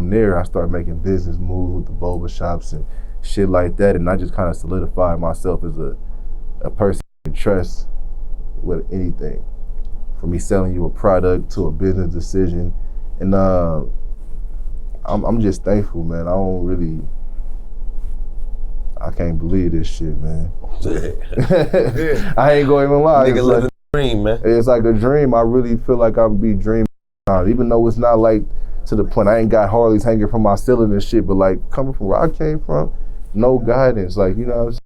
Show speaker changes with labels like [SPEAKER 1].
[SPEAKER 1] from there, I started making business moves with the boba shops and shit like that, and I just kind of solidified myself as a person you can trust with anything. From me selling you a product to a business decision, and I'm just thankful, man. I can't believe this shit, man. I ain't gonna even lie.
[SPEAKER 2] Nigga living a dream, man.
[SPEAKER 1] It's like a dream. I really feel like I'm be dreaming, even though it's not like to the point. I ain't got Harleys hanging from my ceiling and shit, but like coming from where I came from, no guidance. Like, you know what I'm saying?